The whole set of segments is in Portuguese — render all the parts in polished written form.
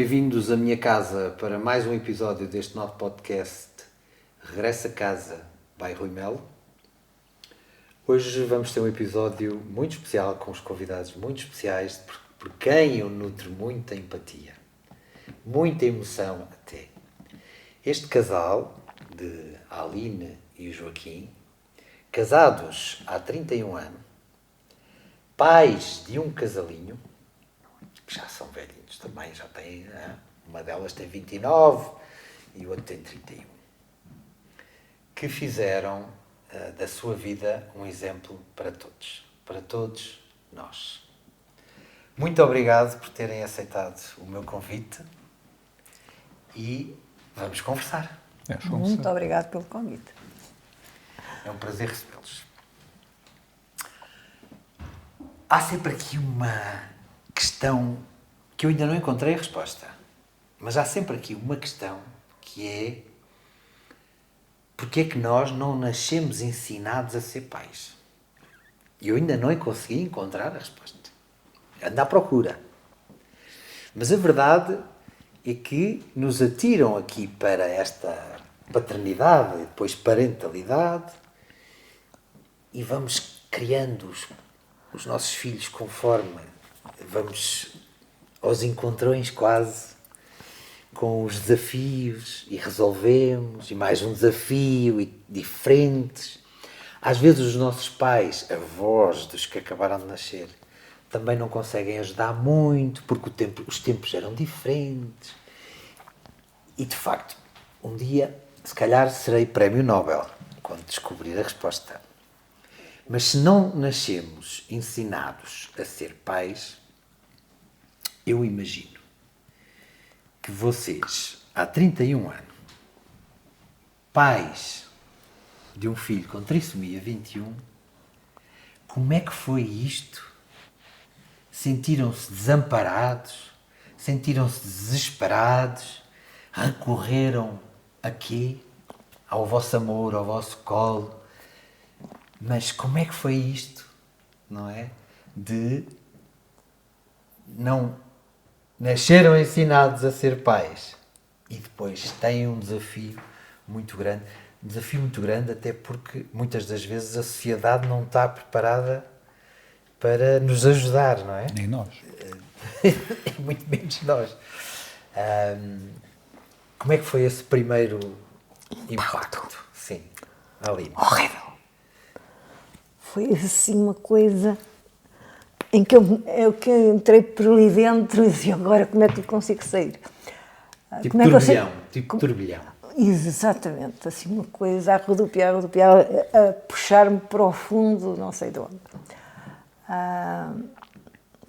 bem-vindos à minha casa para mais um episódio deste nosso podcast Regressa a Casa, by Rui Melo. Hoje vamos ter um episódio muito especial com os convidados muito especiais por quem eu nutro muita empatia, muita emoção até. Este casal, de Aline e o Joaquim, casados há 31 anos, pais de um casalinho, que já são velhinhos também, já têm, uma delas tem 29 e o outro tem 31, que fizeram da sua vida um exemplo para todos nós. Muito obrigado por terem aceitado o meu convite e vamos conversar. Muito obrigado pelo convite. É um prazer recebê-los. Há sempre aqui uma questão que eu ainda não encontrei a resposta, mas há sempre aqui uma questão que é: porque é que nós não nascemos ensinados a ser pais? E eu ainda não consegui encontrar a resposta. Ando à procura. Mas a verdade é que nos atiram aqui para esta paternidade e depois parentalidade e vamos criando os nossos filhos conforme vamos aos encontrões quase com os desafios e resolvemos e mais um desafio e diferentes. Às vezes os nossos pais, avós dos que acabaram de nascer, também não conseguem ajudar muito porque os tempos eram diferentes. E de facto, um dia, se calhar serei prémio Nobel quando descobrir a resposta. Mas se não nascemos ensinados a ser pais, eu imagino que vocês, há 31 anos, pais de um filho com trissomia 21, como é que foi isto? Sentiram-se desamparados? Sentiram-se desesperados? Recorreram a quê? Ao vosso amor, ao vosso colo? Mas como é que foi isto, não é? De não nasceram ensinados a ser pais e depois têm um desafio muito grande. Um desafio muito grande até porque muitas das vezes a sociedade não está preparada para nos ajudar, não é? Nem nós. Muito menos nós. Como é que foi esse primeiro impacto? Sim, Aline. Horrível. Foi assim uma coisa em que eu entrei por ali dentro e dizia: agora como é que eu consigo sair? Tipo Como é que eu sei- turbilhão, tipo turbilhão. Exatamente, assim uma coisa a rodopiar, a puxar-me para o fundo, não sei de onde.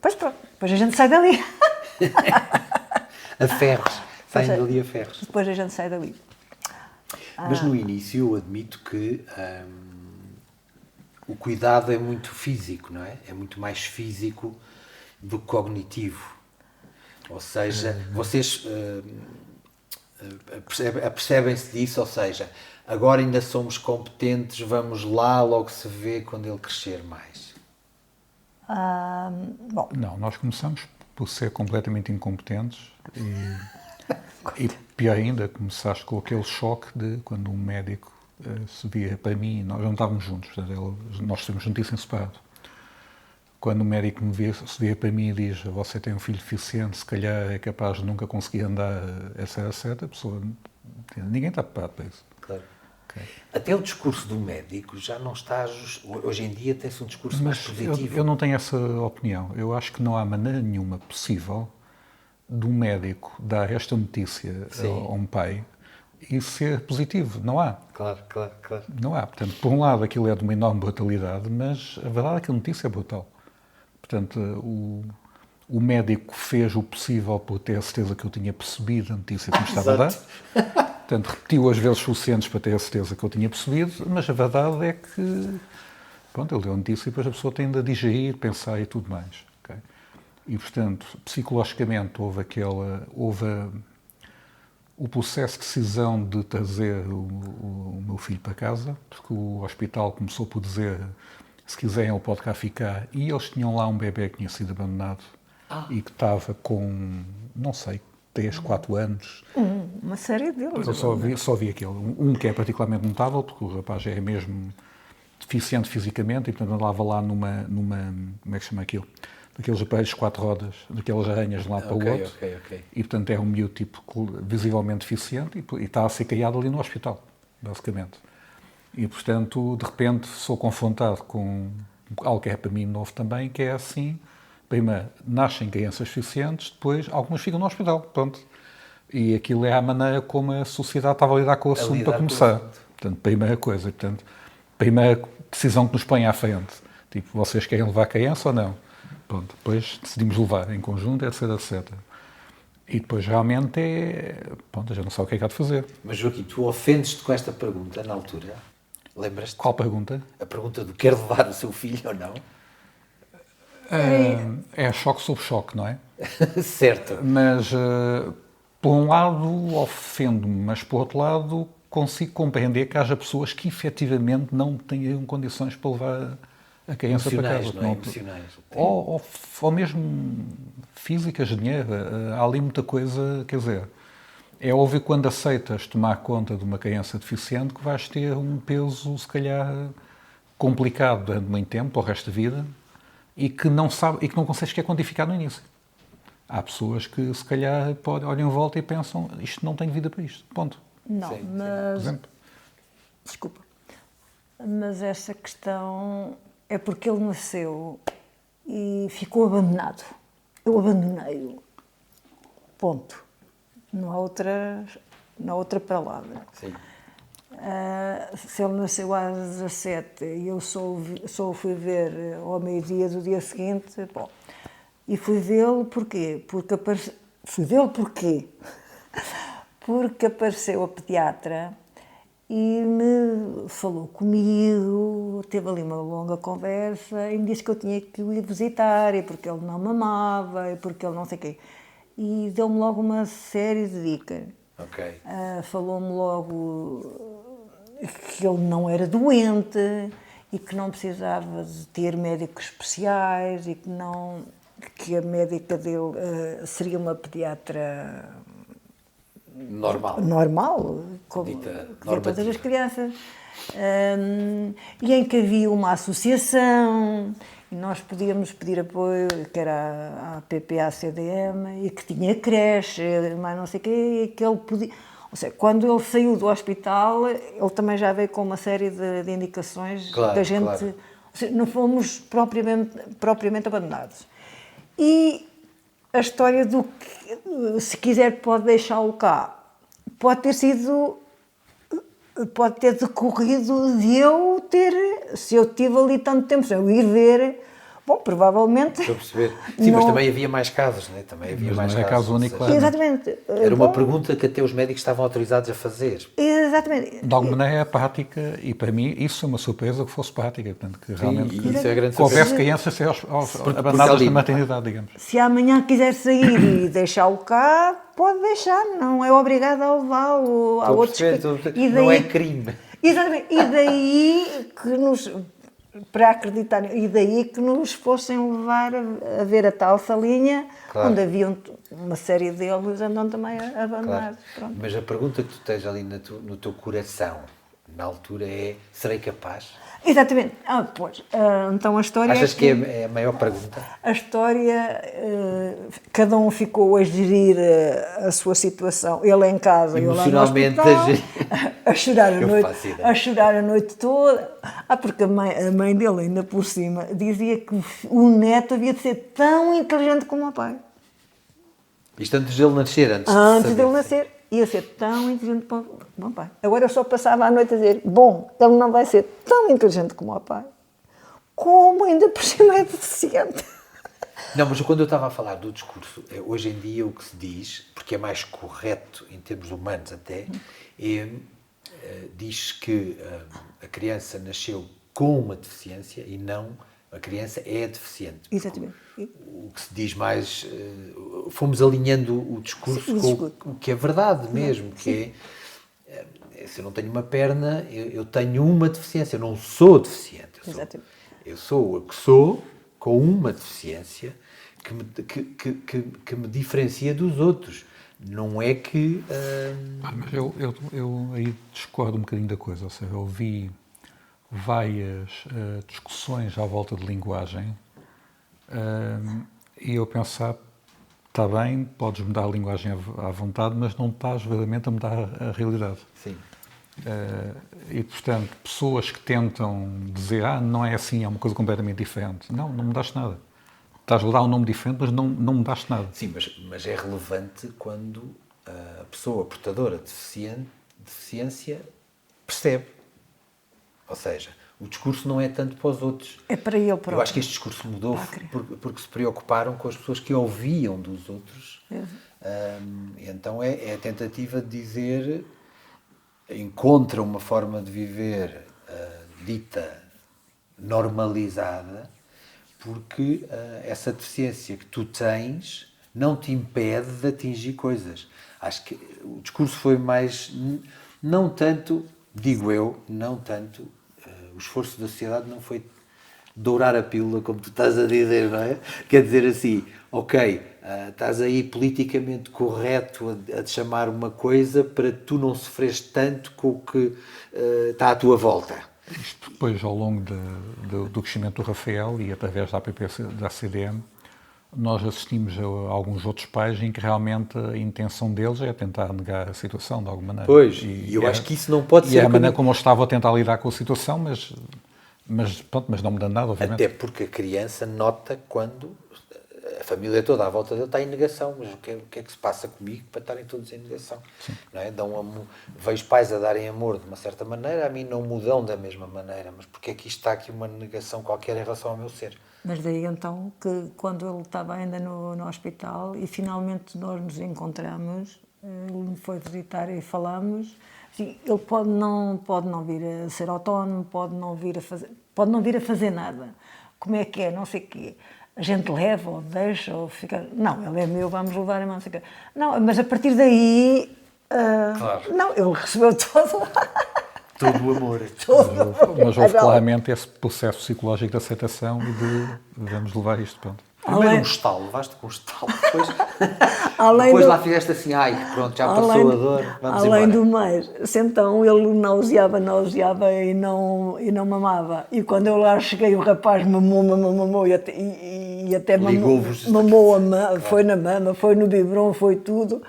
Pois pronto, depois a gente sai dali. A ferros, saem dali a ferros. Depois a gente sai dali. Mas no início eu admito que o cuidado é muito físico, não é? É muito mais físico do que cognitivo. Ou seja, vocês apercebem-se disso, ou seja, agora ainda somos competentes, vamos lá, logo se vê quando ele crescer mais. Bom, Não, nós começamos por ser completamente incompetentes e pior ainda, começaste com aquele choque de quando um médico se via para mim, nós não estávamos juntos, portanto, nós temos notícia em separado. Quando o médico se via para mim e diz: você tem um filho deficiente, se calhar é capaz de nunca conseguir andar, etc., a pessoa, ninguém está preparado para isso. Claro. Okay. Até o discurso do médico já não está... Hoje em dia tem-se um discurso mais positivo. Eu não tenho essa opinião. Eu acho que não há maneira nenhuma possível de um médico dar esta notícia a um pai e ser positivo. Não há. Claro. Não há. Portanto, por um lado, aquilo é de uma enorme brutalidade, mas a verdade é que a notícia é brutal. Portanto, o médico fez o possível por ter a certeza que eu tinha percebido a notícia que me estava a dar. Portanto, repetiu as vezes suficientes para ter a certeza que eu tinha percebido, mas a verdade é que, pronto, ele deu a notícia e depois a pessoa tem de a digerir, pensar e tudo mais. Okay? E, portanto, psicologicamente houve o processo de decisão de trazer o meu filho para casa, porque o hospital começou por dizer: se quiserem ele pode cá ficar, e eles tinham lá um bebê que tinha sido abandonado e que estava com, não sei 3, 4 anos. Uma série deles. Eu só vi aquele. Um que é particularmente notável, porque o rapaz é mesmo deficiente fisicamente e, portanto, andava lá numa como é que se chama aquilo? Daqueles aparelhos de 4 rodas, daquelas aranhas de um lado para o outro. Ok. E, portanto, é um miúdo tipo visivelmente deficiente e está a ser criado ali no hospital, basicamente. E, portanto, de repente, sou confrontado com algo que é para mim novo também, que é assim, primeiro, nascem crianças deficientes, depois algumas ficam no hospital, pronto. E aquilo é a maneira como a sociedade estava a lidar com o assunto para começar. Portanto, primeira coisa, portanto, primeira decisão que nos põe à frente. Tipo, vocês querem levar a criança ou não? Pronto, depois decidimos levar em conjunto, etc. E depois realmente pronto, já não sabe o que é que há de fazer. Mas Joaquim, tu ofendes-te com esta pergunta na altura? Lembras-te? Qual pergunta? A pergunta do quer levar o seu filho ou não? É choque sobre choque, não é? Certo. Mas, por um lado, ofendo-me, mas, por outro lado, consigo compreender que haja pessoas que, efetivamente, não tenham condições para levar a criança para casa. Não é? Emocionais. Ou mesmo físicas, dinheiro. Há ali muita coisa, quer dizer... É óbvio que quando aceitas tomar conta de uma criança deficiente que vais ter um peso, se calhar, complicado durante muito tempo, para o resto da vida, e que não consegues sequer quantificar no início. Há pessoas que, se calhar, olham em volta e pensam isto não tem vida para isto. Ponto. Não, Sim, mas... Por exemplo. Desculpa. Mas essa questão é porque ele nasceu e ficou abandonado. Eu abandonei-o. Ponto. Não há outra palavra. Sim. Se ele nasceu às 17 e eu só o fui ver ao meio-dia do dia seguinte, bom, e fui vê-lo porquê? Fui vê-lo porquê? Porque apareceu a pediatra e me falou comigo, teve ali uma longa conversa e me disse que eu tinha que o ir visitar, e porque ele não mamava, e porque ele não sei o quê. E deu-me logo uma série de dicas. Ok. Falou-me logo que ele não era doente e que não precisava de ter médicos especiais e que a médica dele seria uma pediatra normal, como Dita que vê todas normativa. as crianças. E em que havia uma associação e nós podíamos pedir apoio, que era a PPA-CDM, e que tinha creche, mas não sei o quê, e que ele podia... Ou seja, quando ele saiu do hospital, ele também já veio com uma série de indicações Claro, que a gente... claro. Ou seja, não fomos propriamente abandonados. E a história do que, se quiser, pode deixá-lo cá, pode ter decorrido de eu ter, se eu tive ali tanto tempo, se eu ir ver, bom, provavelmente... Estou a perceber. Sim, mas também havia mais casos, não é? Também havia Mas mais não é casos. caso único, ou claro. seja, Exatamente. Era uma Bom, pergunta que até os médicos estavam autorizados a fazer. Exatamente. De alguma maneira é prática, e para mim isso é uma surpresa que fosse prática. Portanto, que realmente e isso é a grande que houvesse surpresa. crianças a ser Porque abandonadas ali- na maternidade, digamos. Se amanhã quiser sair e deixá-lo cá, pode deixar, não é obrigado a levá-lo a outros... Estou a perceber. E Não daí- é crime. Exatamente. E daí que nos... Para acreditar, e daí que nos fossem levar a ver a tal salinha, Claro. onde havia uma série deles andando também abandonados. Claro. Pronto. Mas a pergunta que tu tens ali no teu coração, na altura, é: serei capaz? Exatamente. Pois. Então a história Achas é que é a maior pergunta? A história, cada um ficou a gerir a sua situação. Ele em casa, eu lá no Emocionalmente, hospital, a gerir. a chorar Eu faço ideia. a chorar a noite toda. Porque a mãe dele, ainda por cima, dizia que o neto havia de ser tão inteligente como o pai. Isto antes dele nascer, antes de Antes saber. dele nascer, ia ser tão inteligente como o pai. Agora eu só passava a noite a dizer, bom, ele não vai ser tão inteligente como o pai, como ainda por cima é deficiente. Não, mas quando eu estava a falar do discurso, hoje em dia o que se diz, porque é mais correto em termos humanos até, diz que a criança nasceu com uma deficiência e não a criança é deficiente. Exatamente. O que se diz mais, fomos alinhando o discurso Sim, o com discurso. o que é verdade mesmo, que é, se eu não tenho uma perna, eu tenho uma deficiência, eu não sou deficiente. Exatamente. Eu sou o que sou, com uma deficiência que me diferencia dos outros. Não é que... Mas eu aí discordo um bocadinho da coisa, ou seja, eu ouvi várias discussões à volta de linguagem e eu pensar, está bem, podes mudar a linguagem à vontade, mas não estás verdadeiramente a mudar a realidade. Sim. E, portanto, pessoas que tentam dizer, não é assim, é uma coisa completamente diferente. Não mudaste nada. Estás a dar um nome diferente, mas não mudaste nada. Sim, mas é relevante quando a pessoa portadora de deficiência percebe. Ou seja, o discurso não é tanto para os outros. É para ele próprio. Eu acho que este discurso mudou porque se preocuparam com as pessoas que ouviam dos outros. Então é a tentativa de dizer, encontra uma forma de viver dita normalizada, porque essa deficiência que tu tens não te impede de atingir coisas. Acho que o discurso foi mais, não tanto, digo eu, não tanto, o esforço da sociedade não foi dourar a pílula, como tu estás a dizer, não é? Quer dizer assim, ok, estás aí politicamente correto a te chamar uma coisa para tu não sofreres tanto com o que está à tua volta. Isto depois, ao longo do crescimento do Rafael e através da APP da CDM, nós assistimos a alguns outros pais em que realmente a intenção deles é tentar negar a situação de alguma maneira. Pois, e eu acho que isso não pode ser... E é a maneira como eu estava a tentar lidar com a situação, mas não mudando nada, obviamente. Até porque a criança nota quando a família toda à volta dele está em negação, mas o que é que se passa comigo para estarem todos em negação? Não é? Vejo pais a darem amor de uma certa maneira, a mim não mudam da mesma maneira, mas porque é que isto está aqui uma negação qualquer em relação ao meu ser? Mas daí então que quando ele estava ainda no hospital e finalmente nós nos encontramos, ele me foi visitar e falamos, assim, ele pode não vir a ser autónomo, pode não vir a fazer nada. Como é que é? Não sei o quê. A gente leva ou deixa ou fica... Não, ele é meu, vamos levar a mão. Não, mas a partir daí... Claro. Não, ele recebeu todo o amor. Mas houve claramente esse processo psicológico de aceitação e de vamos levar isto, pronto. Primeiro um estalo, levaste com um estalo, depois lá fizeste assim, pronto, já passou a dor, vamos embora. Além do mais, se então ele nauseava e não mamava. E quando eu lá cheguei, o rapaz mamou e até mamou foi na mama, foi no biberon, foi tudo.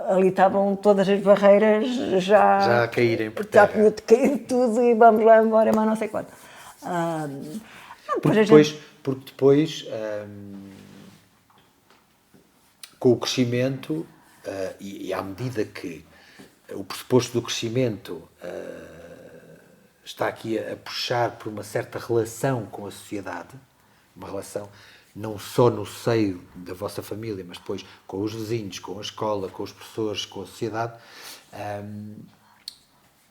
Ali estavam todas as barreiras já a caírem por terra. Já tinha caído tudo e vamos lá embora, mas não sei quanto. Porque depois, com o crescimento, e à medida que o pressuposto do crescimento está aqui a puxar por uma certa relação com a sociedade, uma relação não só no seio da vossa família, mas depois com os vizinhos, com a escola, com os professores, com a sociedade,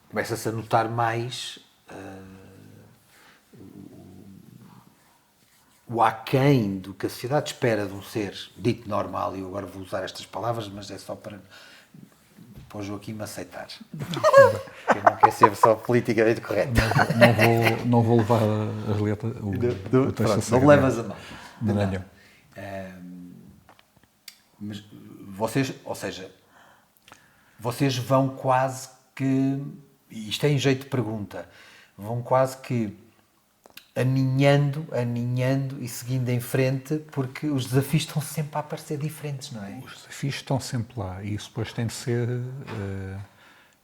começa-se a notar mais o aquém do que a sociedade espera de um ser dito normal, e eu agora vou usar estas palavras, mas é só para o Joaquim me aceitar. Eu não quero ser só politicamente correto. Não vou levar as letras, o texto não levas a mão. Não. Mas vocês, ou seja, vocês vão quase que, isto é em jeito de pergunta, vão quase que aninhando e seguindo em frente, porque os desafios estão sempre a aparecer diferentes, não é? Os desafios estão sempre lá e isso depois tem de ser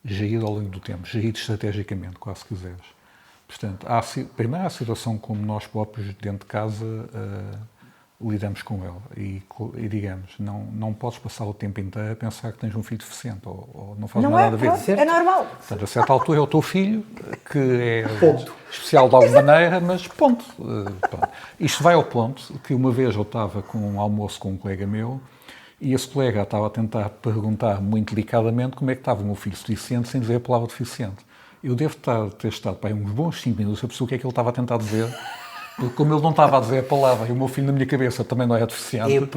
gerido ao longo do tempo, gerido estrategicamente, quase se quiseres. Portanto, primeiro há a situação como nós próprios dentro de casa lidamos com ela e digamos, não podes passar o tempo inteiro a pensar que tens um filho deficiente ou não faz nada a ver. Não é normal. Portanto, a certa altura é o teu filho, que é especial de alguma maneira, mas ponto. Isto vai ao ponto que uma vez eu estava com um almoço com um colega meu e esse colega estava a tentar perguntar muito delicadamente como é que estava o meu filho deficiente sem dizer a palavra deficiente. Eu devo ter estado para aí uns bons 5 minutos a perceber o que é que ele estava a tentar dizer. Porque como ele não estava a dizer a palavra e o meu filho na minha cabeça também não é deficiente, ele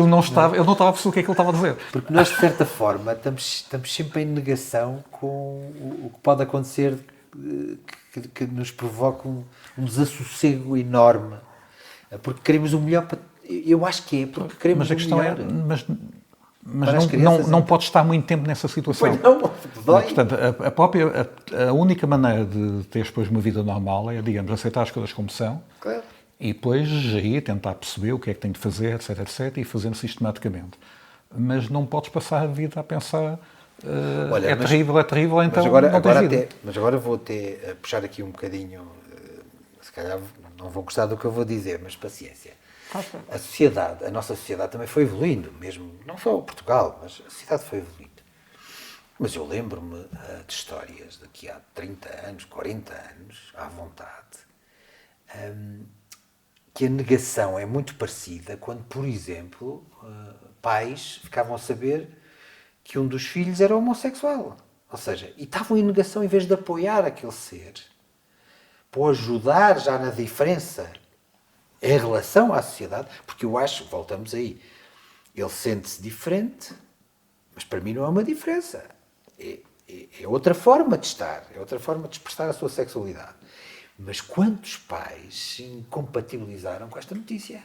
não estava a perceber o que é que ele estava a dizer. Porque nós, de certa forma, estamos sempre em negação com o que pode acontecer que nos provoca um desassossego enorme. Porque queremos o melhor para... Eu acho que é porque queremos o melhor. Mas Mas para as não, crianças. não pode estar muito tempo nessa situação. Pois não, dói. Portanto, a única maneira de teres depois uma vida normal é, digamos, aceitar as coisas como são Claro. e depois aí tentar perceber o que é que tem de fazer, etc, etc, e fazendo sistematicamente. Mas não podes passar a vida a pensar Olha, é terrível, então não tens vida. mas agora vou até puxar aqui um bocadinho, se calhar não vão gostar do que eu vou dizer, mas paciência. A sociedade, a nossa sociedade também foi evoluindo, mesmo, não só Portugal, mas a sociedade foi evoluindo. Mas eu lembro-me de histórias daqui há 30 anos, 40 anos, à vontade, que a negação é muito parecida quando, por exemplo, pais ficavam a saber que um dos filhos era homossexual. Ou seja, e estavam em negação em vez de apoiar aquele ser, para o ajudar já na diferença em relação à sociedade, porque eu acho, voltamos aí, ele sente-se diferente, mas para mim não é uma diferença. É outra forma de estar, é outra forma de expressar a sua sexualidade. Mas quantos pais se incompatibilizaram com esta notícia?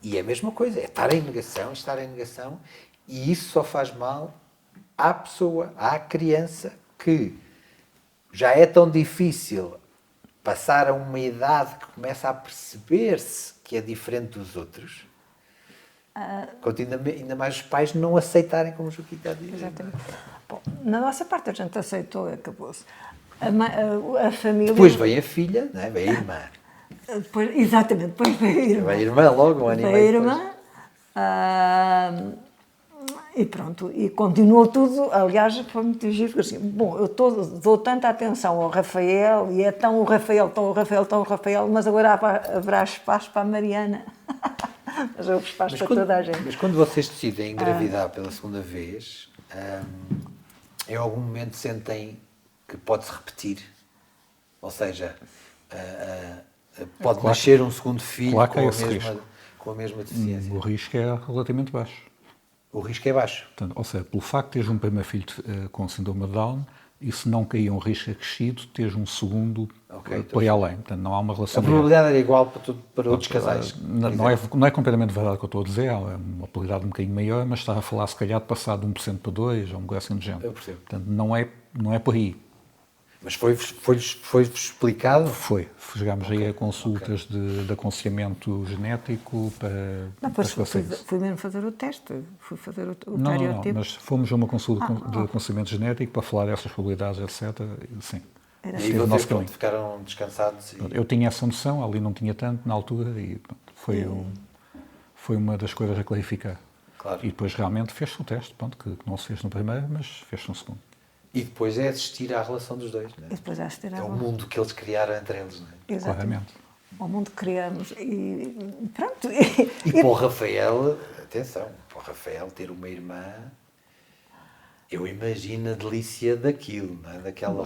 E é a mesma coisa, é estar em negação, e isso só faz mal à pessoa, à criança, que já é tão difícil passar a uma idade que começa a perceber-se que é diferente dos outros, quanto ainda mais os pais não aceitarem, como o Joaquim está a dizer. Exatamente. Bom, na nossa parte a gente aceitou e acabou-se. A família... Depois vem a filha, não é? Vem a irmã. Exatamente, depois veio a irmã. Vem a irmã logo, um ano e Veio meio a irmã, e pronto, e continuou tudo, aliás, foi muito giro, assim, bom, eu dou tanta atenção ao Rafael, e é tão o Rafael, mas agora haverá espaço para a Mariana. Mas houve espaço para toda a gente. Mas quando vocês decidem engravidar pela segunda vez, em algum momento sentem que pode-se repetir? Ou seja, pode nascer um segundo filho claro com a mesma deficiência? O risco é relativamente baixo. O risco é baixo. Portanto, ou seja, pelo facto de teres um primeiro filho com síndrome de Down, isso não caía um risco acrescido de teres um segundo por aí além. Portanto, não há uma relação... A probabilidade era igual para outros casais? Não é completamente verdade o que eu estou a dizer, é uma probabilidade um bocadinho maior, mas estava a falar se calhar de passar de 1% para 2%, ou um coisa assim do género. Eu percebo. Portanto, não é por aí. Mas foi-vos explicado? Foi. Chegámos aí a consultas de aconselhamento genético para... Não, pois fui mesmo fazer o teste, fui fazer o Não, cariotipo. mas fomos a uma consulta de aconselhamento genético para falar dessas probabilidades, etc. Sim. E aí vocês ficaram descansados? Eu tinha essa noção, ali não tinha tanto na altura, e foi uma das coisas a clarificar. Claro. E depois realmente fez-se o teste, que não se fez no primeiro, mas fez-se no segundo. E depois é assistir à relação dos dois, não é? E depois assistir à é o mundo que eles criaram entre eles, não é? Exatamente. Claramente. O mundo que criamos e pronto. E para o Rafael, atenção, para o Rafael ter uma irmã, eu imagino a delícia daquilo, não é? Daquela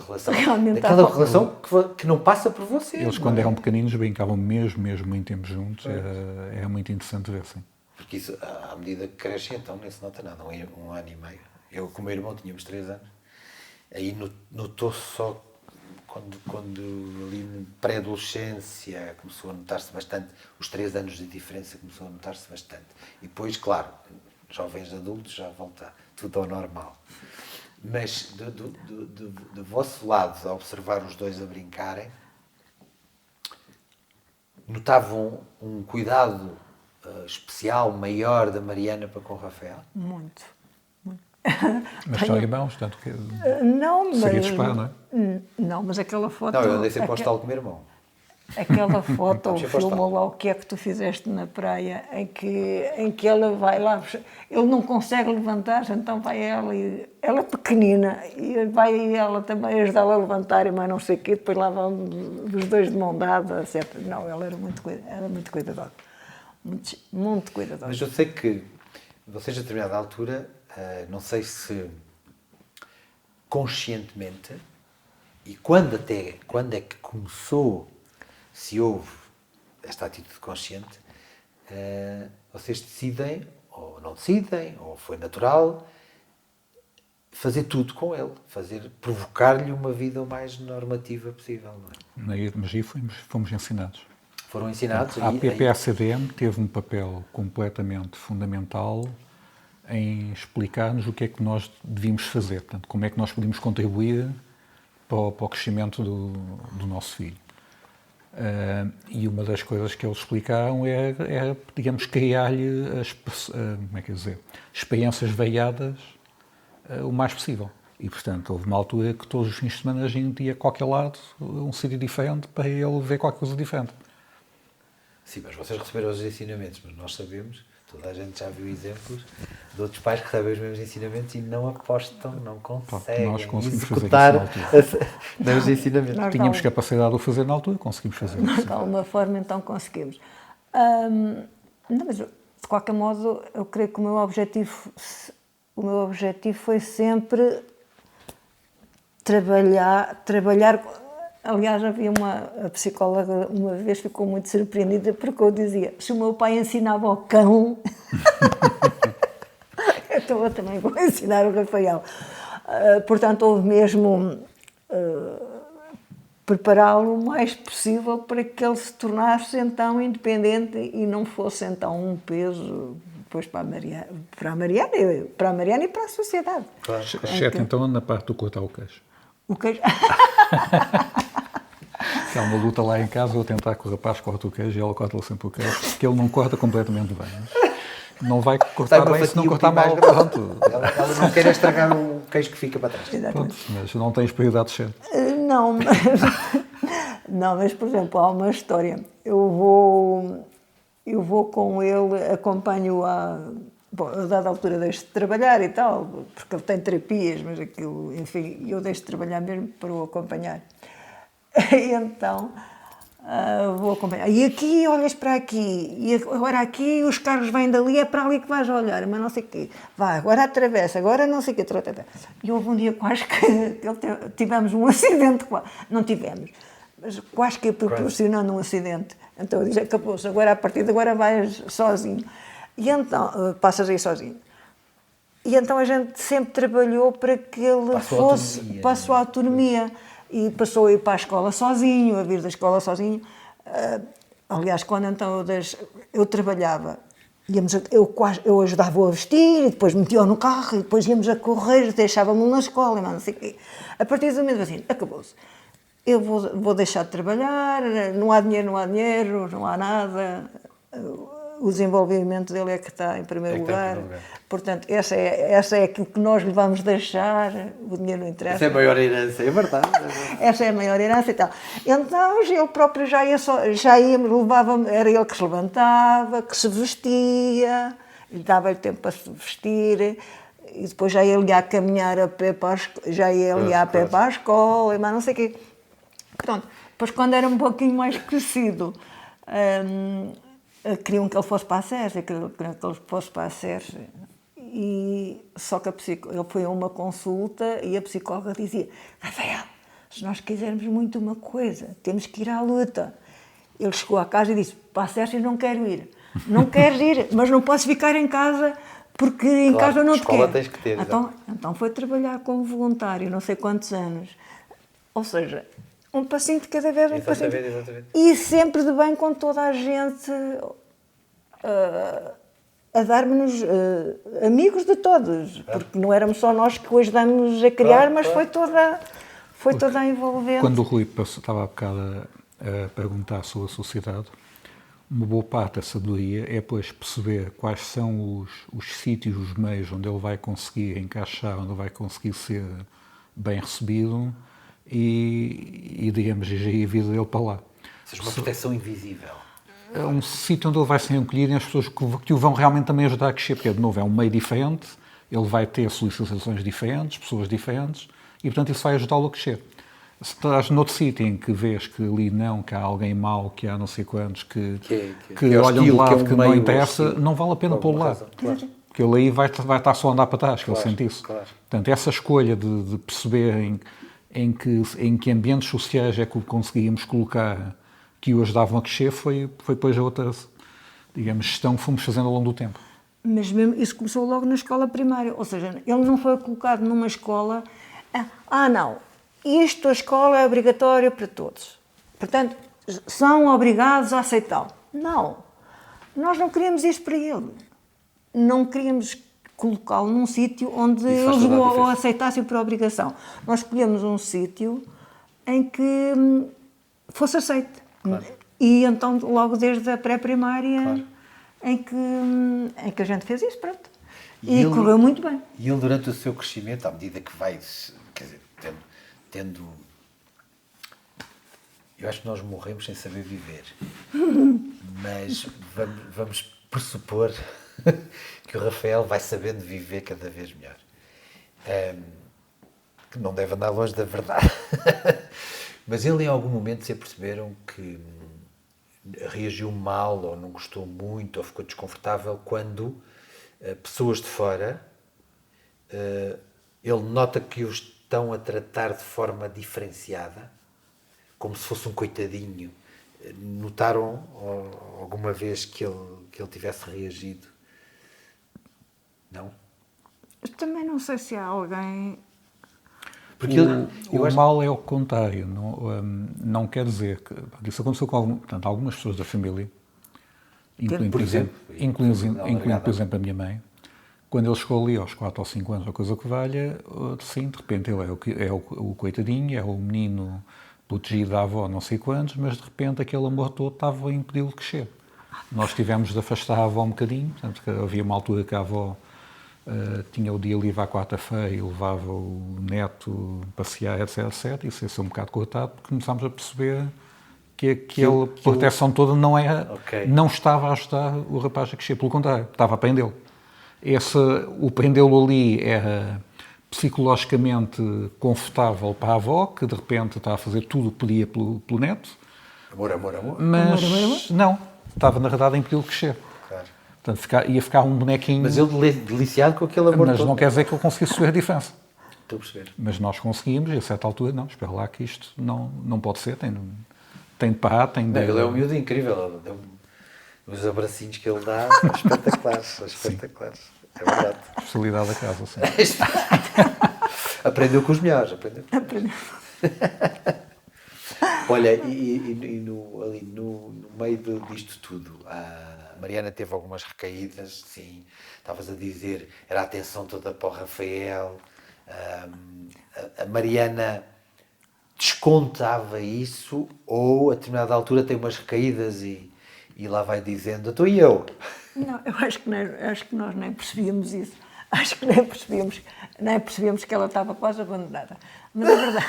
relação, que não passa por você. Eles quando eram pequeninos brincavam mesmo em tempo juntos, era muito interessante ver, sim. Porque isso, à medida que crescem, então nem se nota nada, um ano e meio. Eu com o meu irmão tínhamos 3 anos. Aí notou-se só quando ali na pré-adolescência começou a notar-se bastante, os 3 anos de diferença começou a notar-se bastante. E depois, claro, jovens adultos já volta tudo ao normal. Mas do vosso lado, a observar os dois a brincarem, notavam um cuidado especial, maior da Mariana para com o Rafael? Muito. Mas são irmãos, tanto que não, mas seria de esperar, não é? Não, mas aquela foto... Não, eu andei sempre ao estalo com o meu irmão. Aquela foto, o filme lá, o que é que tu fizeste na praia, em que ela vai lá, ele não consegue levantar-se, então vai ela, e ela é pequenina, e vai ela também ajudá-la a levantar, mas não sei o quê, depois lá vão os dois de mão dada, etc. Não, ela era muito cuidadosa, muito cuidadosa. Mas eu sei que vocês, a determinada altura, não sei se conscientemente, e quando é que começou, se houve esta atitude consciente, vocês decidem, ou não decidem, ou foi natural, fazer tudo com ele, provocar-lhe uma vida o mais normativa possível, não é? Mas aí fomos ensinados. Foram ensinados? A PPACDM teve um papel completamente fundamental em explicar-nos o que é que nós devíamos fazer, portanto, como é que nós podíamos contribuir para o crescimento do nosso filho. E uma das coisas que eles explicaram é digamos, criar-lhe experiências variadas o mais possível. E, portanto, houve uma altura que todos os fins de semana a gente ia a qualquer lado, um sítio diferente, para ele ver qualquer coisa diferente. Sim, mas vocês receberam os ensinamentos, mas nós sabemos, toda a gente já viu exemplos de outros pais que recebem os mesmos ensinamentos e não apostam, não conseguem nós conseguimos executar os ensinamentos. Nós Tínhamos não. capacidade de o fazer na altura, conseguimos fazer. Nós, de alguma forma, então conseguimos. Não, mas, de qualquer modo, eu creio que o meu objetivo foi sempre trabalhar. Aliás, havia a psicóloga, uma vez ficou muito surpreendida porque eu dizia, se o meu pai ensinava ao cão, então eu também vou ensinar o Rafael. Portanto, houve mesmo prepará-lo o mais possível para que ele se tornasse então independente e não fosse então um peso depois para a Mariana e para a sociedade. Claro. Exceto então na parte do cortar o queijo. O queijo... Que há uma luta lá em casa, eu tentar que o rapaz corte o queijo e ela corta-lhe sempre o queijo, porque ele não corta completamente bem. Não vai cortar bem se não cortar mal. Pronto. Ela não quer estragar o queijo que fica para trás. Pronto, mas não tens prioridades certas. Não, mas, por exemplo, há uma história. Eu vou com ele, acompanho a dada altura deixo de trabalhar e tal, porque ele tem terapias, mas aquilo, enfim, eu deixo de trabalhar mesmo para o acompanhar. E então, vou acompanhar. E aqui, olhas para aqui, e agora aqui os carros vêm dali, é para ali que vais olhar, mas não sei o quê. Vai, agora atravessa, agora não sei o quê. E houve um dia quase que tivemos um acidente, não tivemos, mas quase que proporcionando um acidente. Então eu disse, acabou-se, agora a partir de agora vais sozinho. E então, passas aí sozinho. E então a gente sempre trabalhou para que ele passou a autonomia. E passou a ir para a escola sozinho, a vir da escola sozinho. Aliás, quando então eu trabalhava, eu ajudava-o a vestir, e depois metia-o no carro, e depois íamos a correr, deixava-me na escola, mas não sei o quê. A partir do momento assim, acabou-se. Eu vou deixar de trabalhar, não há dinheiro, não há nada. O desenvolvimento dele é que está em primeiro lugar. Portanto, essa é aquilo que nós lhe vamos deixar, o dinheiro não interessa. Essa é a maior herança, é verdade. Essa é a maior herança e tal. Então, ele próprio já ia, levava-me, era ele que se levantava, que se vestia, dava-lhe tempo para se vestir, e depois já ele ia a caminhar a pé para a escola, mas não sei o quê. Pronto, depois quando era um pouquinho mais crescido, queriam que ele fosse para a SES, e só que ele foi a uma consulta e a psicóloga dizia, Rafael, se nós quisermos muito uma coisa, temos que ir à luta. Ele chegou à casa e disse, para a SES não quero ir. Não queres ir, mas não posso ficar em casa porque em casa eu não te quero. Tens que ter, então foi trabalhar como voluntário, não sei quantos anos. Ou seja, um passinho de cada vez, Exatamente. E sempre de bem com toda a gente, a dar-nos amigos de todos, porque não éramos só nós que o ajudamos a criar, mas foi toda a envolvente. Quando o Rui estava há bocado a perguntar sobre a sociedade, uma boa parte da sabedoria é, pois, perceber quais são os sítios, os meios onde ele vai conseguir encaixar, onde ele vai conseguir ser bem recebido, e digamos, gerir a vida dele para lá. Ou seja, uma proteção invisível. É um sítio onde ele vai ser acolhido e as pessoas que o vão realmente também ajudar a crescer, porque, de novo, é um meio diferente, ele vai ter solicitações diferentes, pessoas diferentes, e, portanto, isso vai ajudá-lo a crescer. Se estás noutro sítio em que vês que ali não, que há alguém mau, que há não sei quantos, que olham de lado, que não interessa, não vale a pena pôr lá. Claro. Porque ele aí vai estar só a andar para trás, que ele sente isso. Claro. Portanto, essa escolha de perceber em que ambientes sociais é que o conseguíamos colocar, que o ajudavam a crescer, foi depois a outra, digamos, gestão que fomos fazendo ao longo do tempo. Mas mesmo isso começou logo na escola primária, ou seja, ele não foi colocado numa escola, não, a escola é obrigatória para todos, portanto, são obrigados a aceitá-lo. Não, nós não queríamos isto para ele, não queríamos colocá-lo num sítio onde Isso faz eles toda a o diferença. aceitassem por obrigação. Nós escolhemos um sítio em que fosse aceito. E então, logo desde a pré-primária, Claro. em que a gente fez isso, pronto. E E ele- correu muito bem. E ele, durante o seu crescimento, à medida que vai, quer dizer, tendo. Eu acho que nós morremos sem saber viver. Mas vamos pressupor que o Rafael vai sabendo viver cada vez melhor. Que não deve andar longe da verdade. Mas ele, em algum momento, se aperceberam que reagiu mal, ou não gostou muito, ou ficou desconfortável quando pessoas de fora, ele nota que o estão a tratar de forma diferenciada, como se fosse um coitadinho. Notaram alguma vez que ele tivesse reagido? Não? Eu também não sei se há alguém... Porque eu O acho mal é o contrário. Não quer dizer que... Isso aconteceu com portanto, algumas pessoas da família, incluindo, Por exemplo, por exemplo, a minha mãe. Quando ele chegou ali aos 4 ou 5 anos, ou coisa que valha, sim, de repente ele é o coitadinho, é o menino protegido da avó não sei quantos, mas de repente aquele amor todo estava a impedi-lo de crescer. Nós tivemos de afastar a avó um bocadinho, portanto, que havia uma altura que a avó tinha o dia livre à quarta-feira e levava o neto a passear, etc, etc, e isso ia ser um bocado cortado, porque começámos a perceber que aquela proteção toda não estava a ajudar o rapaz a crescer, pelo contrário, estava a prendê-lo. O prendê-lo ali era psicologicamente confortável para a avó, que de repente está a fazer tudo o que podia pelo neto, amor. mas não, estava na verdade a impedi-lo de crescer. Claro. Portanto, ia ficar um bonequinho, Mas ele deliciado com aquele amor mas todo. não quer dizer que eu conseguisse ver a diferença. Estou a perceber. Mas nós conseguimos, e a certa altura, não, espera lá que isto não pode ser, tem de parar, tem de... Não, ele é um miúdo incrível. Os abracinhos que ele dá são espetaculares. São espetaculares. É verdade. Especialidade da casa, sim. Aprendeu com os melhores. Aprendeu. Olha, ali no meio disto tudo, a Mariana teve algumas recaídas, sim. Estavas a dizer, era a atenção toda para o Rafael. A Mariana descontava isso, ou a determinada altura tem umas recaídas e lá vai dizendo, estou e eu. Não, eu acho que nós nem percebíamos isso. Acho que nem percebíamos que ela estava quase abandonada. Mas a verdade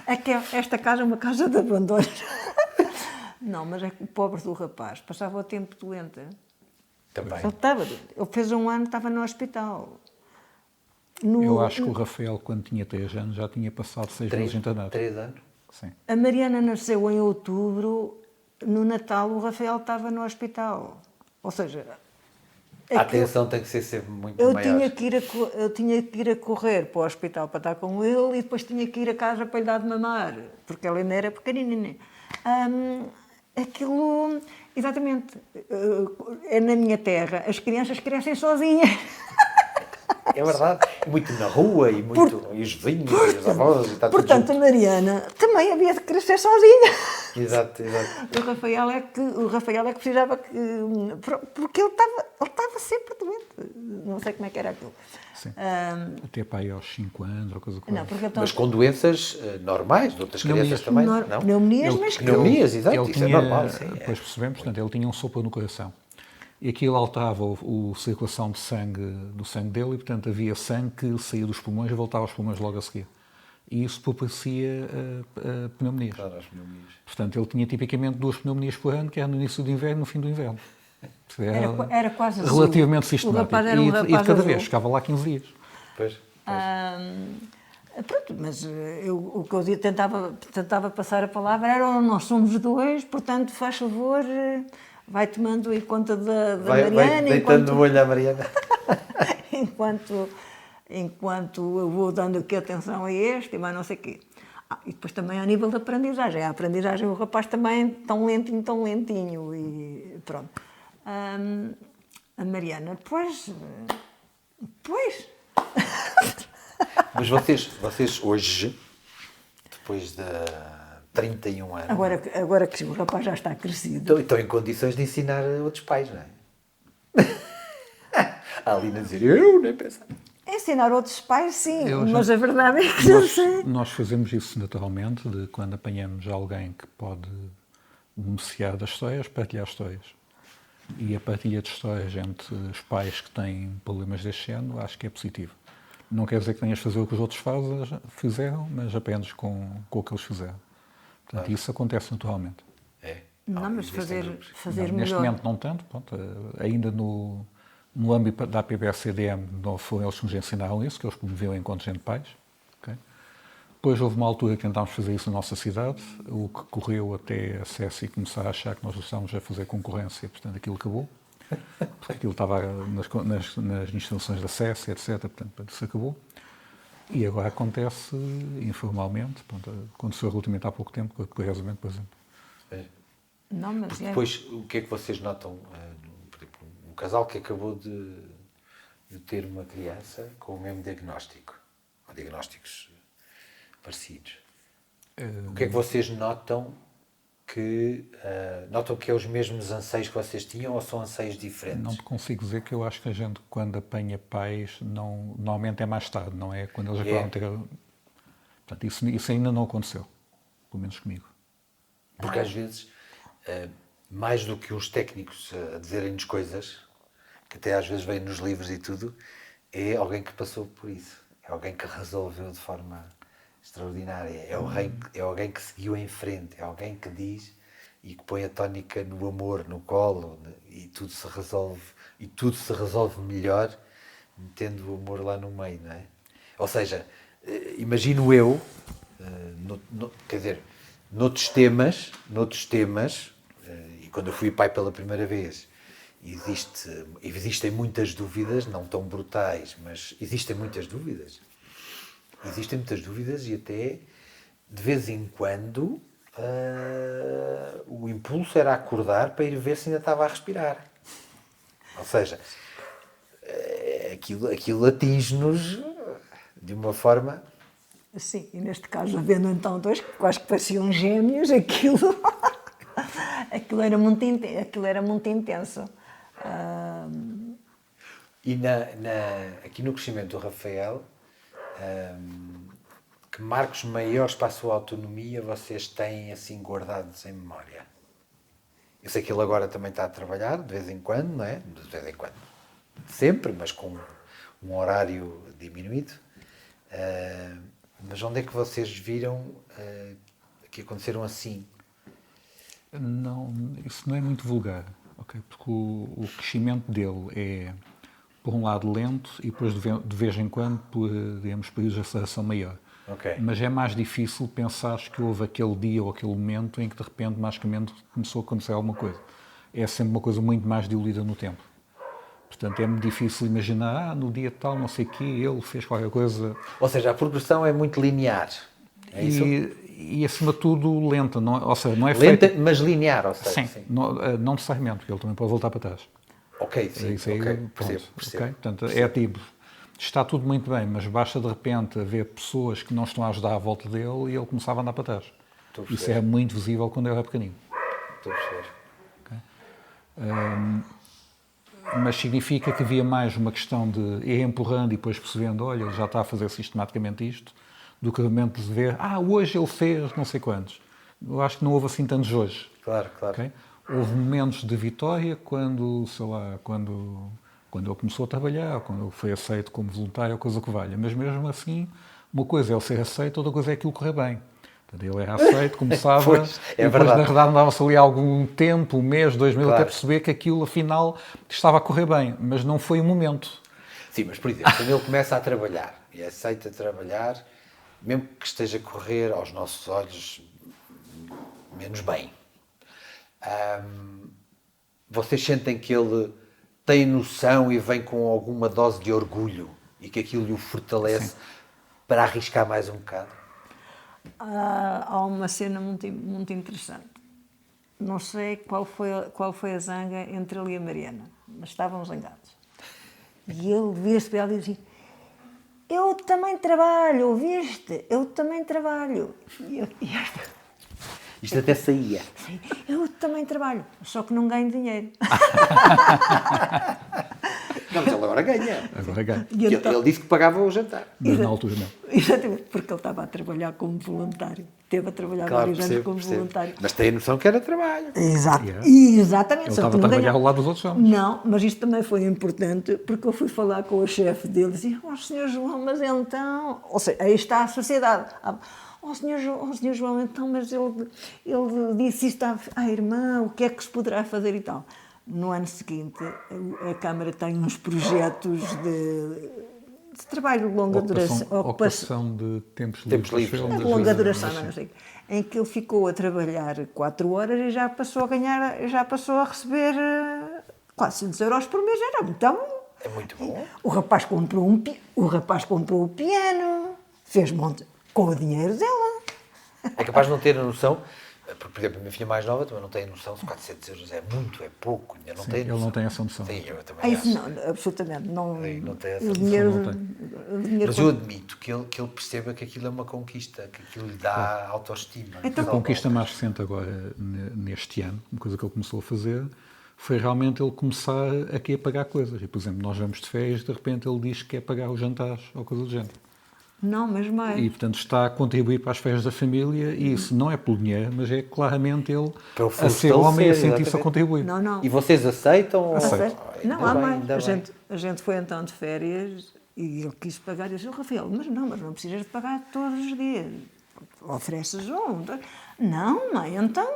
é que esta casa é uma casa de abandono. Não, mas é que o pobre do rapaz passava o tempo doente. Também. Ele estava doente. Ele fez um ano, estava no hospital. Eu acho que o Rafael, quando tinha 3 anos, já tinha passado 6 meses internado. 3 anos. Sim. A Mariana nasceu em outubro. No Natal, o Rafael estava no hospital. Ou seja... A atenção tem que ser sempre muito Eu maior. tinha que ir a correr para o hospital para estar com ele e depois tinha que ir a casa para lhe dar de mamar, porque ela ainda era pequenina. Aquilo, exatamente, é na minha terra, as crianças crescem sozinhas. É verdade. Muito na rua e os vizinhos e os avós e está tudo Portanto, a junto. Mariana também havia de crescer sozinha. Exato. O Rafael é que precisava que... Porque ele estava sempre doente. Não sei como é que era aquilo. Sim. Até para aí aos 5 anos, ou coisa que Não, porque então, Mas com doenças normais, de outras crianças também, não? pneumonias, mas Pneumonias, exato, Ele isso é tinha, normal. Sim. Depois percebemos, portanto, ele tinha um sopro no coração. E aquilo alterava a circulação de sangue do sangue dele e, portanto, havia sangue que saía dos pulmões e voltava aos pulmões logo a seguir. E isso propicia pneumonias. Claro, as pneumonias. Portanto, ele tinha tipicamente 2 pneumonias por ano, que era no início do inverno e no fim do inverno. Era quase azul. Relativamente O sistemático. rapaz era um E rapaz de cada azul. vez, ficava lá 15 dias. Pois. Pronto, mas o que eu tentava passar a palavra era nós somos 2, portanto, faz favor, vai tomando em conta da Vai Mariana. deitando o olho à Mariana. enquanto eu vou dando aqui atenção a este e mais não sei o quê. E depois também a nível da aprendizagem. A aprendizagem, o rapaz também tão lentinho e pronto. A Mariana, pois... Mas vocês hoje, depois de 31 anos, Agora que o rapaz já está crescido. estão em condições de ensinar a outros pais, não é? A Alina dizer, eu nem pensar. Ensinar outros pais, sim, Eu já- mas a verdade é que não sei. Nós fazemos isso naturalmente, de quando apanhamos alguém que pode beneficiar das histórias, partilhar histórias. E a partilha de histórias entre os pais que têm problemas deste género, acho que é positivo. Não quer dizer que tenhas de fazer o que os outros fizeram, mas aprendes com o que eles fizeram. Portanto, isso acontece naturalmente. É. Não, mas existem grupos. fazer Neste melhor. momento não tanto, pronto, ainda no âmbito da APBSCDM não foram eles que nos ensinaram isso, que eles promoviam encontros entre pais. Ok? Depois houve uma altura que tentámos fazer isso na nossa cidade, o que correu até a SESI começar a achar que nós estávamos a fazer concorrência, portanto aquilo acabou. Porque aquilo estava nas instalações da SESI, etc. Portanto, isso acabou. E agora acontece informalmente, pronto, aconteceu relativamente há pouco tempo, curiosamente, por exemplo. É. Não, mas Porque depois, o que é que vocês notam? Por exemplo, um casal que acabou de ter uma criança com o mesmo diagnóstico, ou diagnósticos parecidos. O que é que vocês notam notam que é os mesmos anseios que vocês tinham ou são anseios diferentes? Não te consigo dizer que eu acho que a gente, quando apanha pais, normalmente é mais tarde, não é? Quando eles acabam de ter. Portanto, isso ainda não aconteceu, pelo menos comigo. Porque às vezes, mais do que uns técnicos a dizerem-nos coisas, que até às vezes vêm nos livros e tudo, é alguém que passou por isso. É alguém que resolveu de forma extraordinária. É alguém que seguiu em frente. É alguém que diz e que põe a tónica no amor, no colo, e tudo se resolve. E tudo se resolve melhor metendo o amor lá no meio, não é? Ou seja, imagino eu, quer dizer, noutros temas, e quando eu fui pai pela primeira vez, existem muitas dúvidas, não tão brutais, mas existem muitas dúvidas. Existem muitas dúvidas e até, de vez em quando, o impulso era acordar para ir ver se ainda estava a respirar. Ou seja, aquilo atinge-nos de uma forma... Sim, e neste caso, havendo então dois que quase que pareciam gêmeos, aquilo era muito intenso. E aqui no crescimento do Rafael, que marcos maiores para a sua autonomia vocês têm assim guardados em memória? Eu sei que ele agora também está a trabalhar, de vez em quando, não é? De vez em quando. Sempre, mas com um horário diminuído. Mas onde é que vocês viram que aconteceram assim? Não, isso não é muito vulgar, okay? Porque o crescimento dele é, por um lado, lento e depois, de vez em quando, por, digamos, períodos de aceleração maior. Okay. Mas é mais difícil pensar que houve aquele dia ou aquele momento em que, de repente, magicamente começou a acontecer alguma coisa. É sempre uma coisa muito mais diluída no tempo. Portanto, é muito difícil imaginar, no dia tal, não sei o quê, ele fez qualquer coisa. Ou seja, a progressão é muito linear. É isso? E acima de tudo, lenta. Não, ou seja, não é Lenta, feita... mas linear, ou seja. Sim. Não necessariamente, porque ele também pode voltar para trás. Ok, sim. Isso aí, Okay. percebo. Percebo. Okay? Portanto, é tipo, está tudo muito bem, mas basta de repente haver pessoas que não estão a ajudar à volta dele e ele começava a andar para trás. Isso era muito visível quando ele era pequenino. Estou a perceber. Okay? Mas significa que havia mais uma questão de ir empurrando e depois percebendo, olha, ele já está a fazer sistematicamente isto, do que realmente de ver, hoje ele fez não sei quantos. Eu acho que não houve assim tantos hoje. Claro. Okay? Houve momentos de vitória quando, sei lá, quando ele começou a trabalhar, quando ele foi aceito como voluntário, ou coisa que valha. Mas mesmo assim, uma coisa é ele ser aceito, outra coisa é aquilo correr bem. Portanto, ele era aceito, começava, pois, e depois, na verdade, andava-se ali algum tempo, um mês, 2 meses, até perceber que aquilo, afinal, estava a correr bem. Mas não foi o momento. Sim, mas, por exemplo, quando ele começa a trabalhar e aceita trabalhar, mesmo que esteja a correr aos nossos olhos menos bem, vocês sentem que ele tem noção e vem com alguma dose de orgulho e que aquilo o fortalece para arriscar mais um bocado? Há uma cena muito interessante. Não sei qual foi a zanga entre ele e a Mariana, mas estavam zangados. E ele vira-se para ela e diz: eu também trabalho, ouviste? Eu também trabalho. Isto até saía. Sim, eu também trabalho, só que não ganho dinheiro. Não, mas ele agora ganha. Agora ganha. E então- Ele disse que pagava o jantar. Mas na altura não. Exatamente, porque ele estava a trabalhar como voluntário. Teve a trabalhar Claro, vários anos percebo, como percebo. voluntário. Mas tem a noção que era trabalho. Exato. Yeah. Exatamente. Ele só estava que a não trabalhar ganhava. ao lado dos outros homens. Não, mas isto também foi importante, porque eu fui falar com o chefe dele e dizia, Sr. João, mas então... Ou seja, aí está a sociedade. Sr. João, então, mas ele disse isto à irmã, o que é que se poderá fazer e tal. No ano seguinte, a Câmara tem uns projetos de trabalho de longa duração. Ocupação de tempos Tempos livres. livres. De longa duração, não sei. Em que ele ficou a trabalhar 4 horas e já passou a ganhar, já passou a receber 400 euros por mês. Era muito bom. É muito bom. O rapaz comprou o piano, fez monte com o dinheiro dela. É capaz de não ter a noção, porque, por exemplo, a minha filha mais nova também não tem a noção se 400 euros é muito, é pouco, ainda não tem Ele noção. não tem essa noção. Sim, eu também Ah, acho. isso não, absolutamente. Não, Sim, não tem essa o noção, dinheiro, não o dinheiro Mas eu admito que ele perceba que aquilo é uma conquista, que aquilo lhe dá autoestima. Então- A conquista mais recente agora, neste ano, uma coisa que ele começou a fazer, foi realmente ele começar aqui a pagar coisas. E, por exemplo, nós vamos de férias, de repente ele diz que quer pagar os jantares ou coisa do género. Não, mas mais. E, portanto, está a contribuir para as férias da família e isso não é pelo dinheiro, mas é claramente ele Para o a ser homem e a fortalecer, sentir-se a exatamente. contribuir. Não, não. E vocês aceitam? Aceito. Não, Ainda há bem, mais. ainda bem. A gente foi então de férias e ele quis pagar. Eu disse, Rafael, mas não precisas de pagar todos os dias. Ofereces um. Não, mãe, então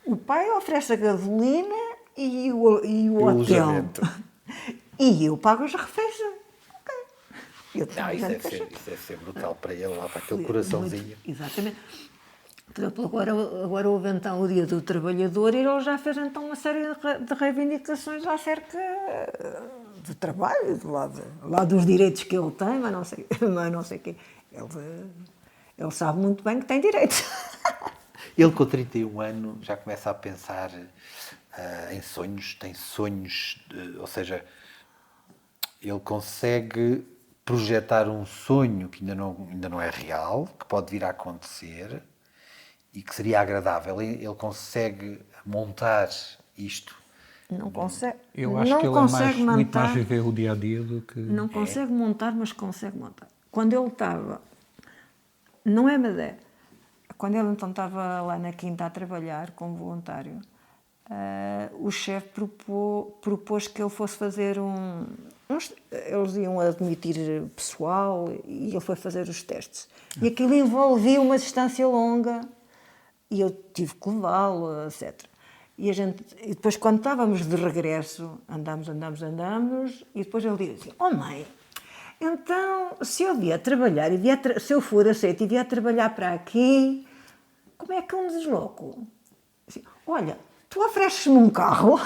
o pai oferece a gasolina e o hotel. alojamento. E eu pago as refeições. Ok. Eu Não, também isso tenho deve, que ser, achar. isso deve ser brutal para ele, lá para aquele Foi coraçãozinho. muito- exatamente. Por exemplo, agora houve então o Dia do Trabalhador e ele já fez então uma série de reivindicações acerca do trabalho, lá dos direitos que ele tem, mas não sei, mas não sei o quê. Ele sabe muito bem que tem direitos. Ele com 31 anos já começa a pensar em sonhos, tem sonhos, ou seja, ele consegue projetar um sonho que ainda não é real, que pode vir a acontecer e que seria agradável. Ele consegue montar isto. Não consegue. Eu acho não que ele consegue é muito mais montar. viver o dia a dia do que. Não consegue montar, mas consegue montar. Quando ele estava, não é Madeira, quando ele então estava lá na Quinta a trabalhar como voluntário, o chefe propôs que ele fosse fazer eles iam admitir pessoal e ele foi fazer os testes. E aquilo envolvia uma distância longa e eu tive que levá-lo, etc. E depois, quando estávamos de regresso, andamos, e depois ele disse assim, oh mãe, então, se eu vier trabalhar, se eu for aceito e vier trabalhar para aqui, como é que eu me desloco? Assim, olha, tu ofereces-me um carro?